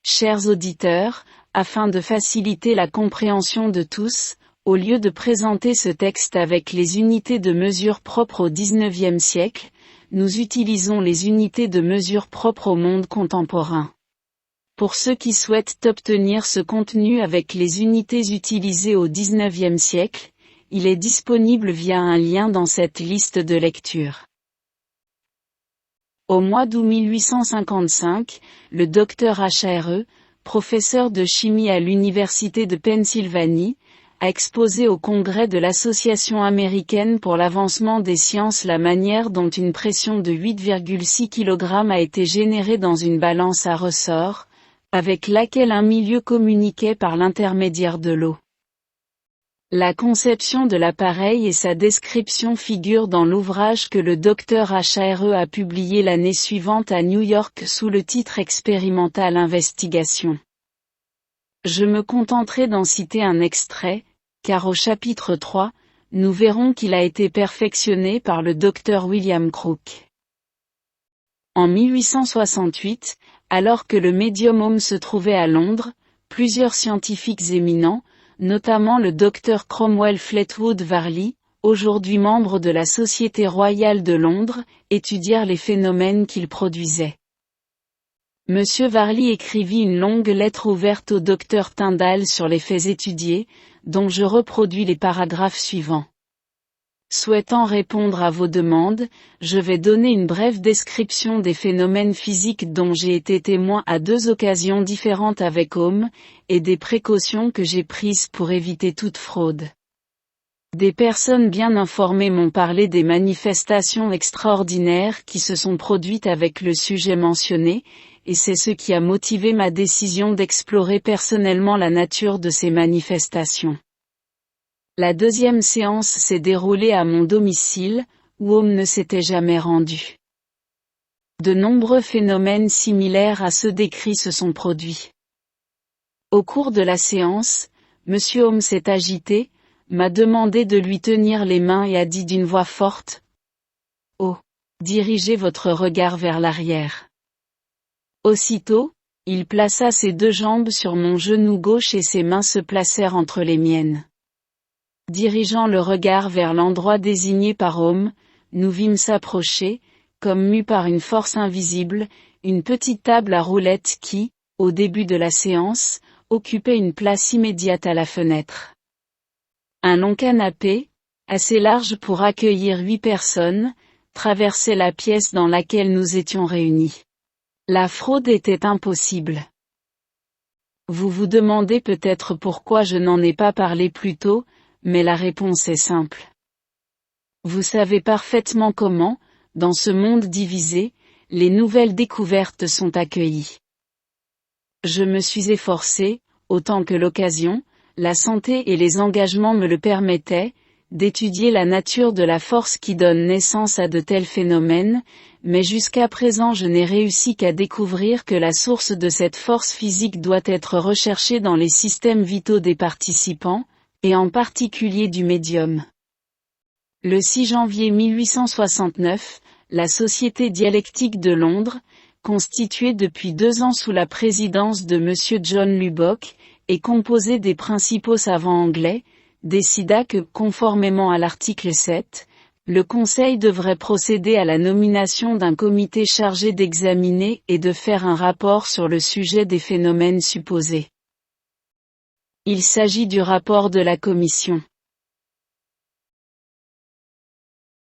Chers auditeurs, afin de faciliter la compréhension de tous, au lieu de présenter ce texte avec les unités de mesure propres au XIXe siècle, nous utilisons les unités de mesure propres au monde contemporain. Pour ceux qui souhaitent obtenir ce contenu avec les unités utilisées au XIXe siècle, il est disponible via un lien dans cette liste de lecture. Au mois d'août 1855, le Dr H.R.E., professeur de chimie à l'Université de Pennsylvanie, a exposé au congrès de l'Association américaine pour l'avancement des sciences la manière dont une pression de 8,6 kg a été générée dans une balance à ressort, avec laquelle un milieu communiquait par l'intermédiaire de l'eau. La conception de l'appareil et sa description figurent dans l'ouvrage que le Dr H.R.E. a publié l'année suivante à New York sous le titre Experimental Investigation. Je me contenterai d'en citer un extrait, car au chapitre 3, nous verrons qu'il a été perfectionné par le Dr William Crook. En 1868, alors que le médium Ohm se trouvait à Londres, plusieurs scientifiques éminents, notamment le Dr Cromwell Fletwood Varley, aujourd'hui membre de la Société royale de Londres, étudièrent les phénomènes qu'il produisait. Monsieur Varley écrivit une longue lettre ouverte au Dr Tyndall sur les faits étudiés, dont je reproduis les paragraphes suivants. Souhaitant répondre à vos demandes, je vais donner une brève description des phénomènes physiques dont j'ai été témoin à 2 occasions différentes avec Ohm, et des précautions que j'ai prises pour éviter toute fraude. Des personnes bien informées m'ont parlé des manifestations extraordinaires qui se sont produites avec le sujet mentionné, et c'est ce qui a motivé ma décision d'explorer personnellement la nature de ces manifestations. La deuxième séance s'est déroulée à mon domicile, où Ohm ne s'était jamais rendu. De nombreux phénomènes similaires à ceux décrits se sont produits. Au cours de la séance, Monsieur Ohm s'est agité, m'a demandé de lui tenir les mains et a dit d'une voix forte « Oh, dirigez votre regard vers l'arrière ». Aussitôt, il plaça ses 2 jambes sur mon genou gauche et ses mains se placèrent entre les miennes. Dirigeant le regard vers l'endroit désigné par Ohm, nous vîmes s'approcher, comme mus par une force invisible, une petite table à roulettes qui, au début de la séance, occupait une place immédiate à la fenêtre. Un long canapé, assez large pour accueillir 8 personnes, traversait la pièce dans laquelle nous étions réunis. La fraude était impossible. Vous vous demandez peut-être pourquoi je n'en ai pas parlé plus tôt, mais la réponse est simple. Vous savez parfaitement comment, dans ce monde divisé, les nouvelles découvertes sont accueillies. Je me suis efforcé, autant que l'occasion, la santé et les engagements me le permettaient, d'étudier la nature de la force qui donne naissance à de tels phénomènes, mais jusqu'à présent je n'ai réussi qu'à découvrir que la source de cette force physique doit être recherchée dans les systèmes vitaux des participants, et en particulier du médium. Le 6 janvier 1869, la Société dialectique de Londres, constituée depuis 2 ans sous la présidence de Monsieur John Lubbock, et composée des principaux savants anglais, décida que, conformément à l'article 7, le Conseil devrait procéder à la nomination d'un comité chargé d'examiner et de faire un rapport sur le sujet des phénomènes supposés. Il s'agit du rapport de la Commission.